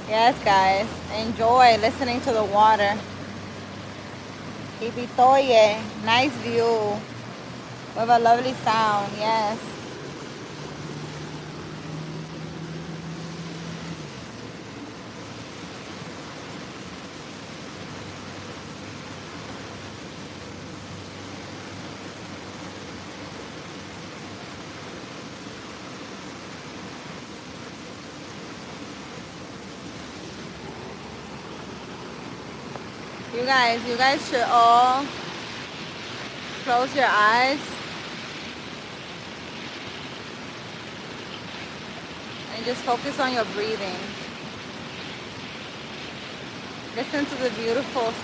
Yes, guys. Enjoy listening to the water. Ibitoye. Nice view. With a lovely sound. Yes. You guys should all close your eyes and just focus on your breathing. Listen to the beautiful sound.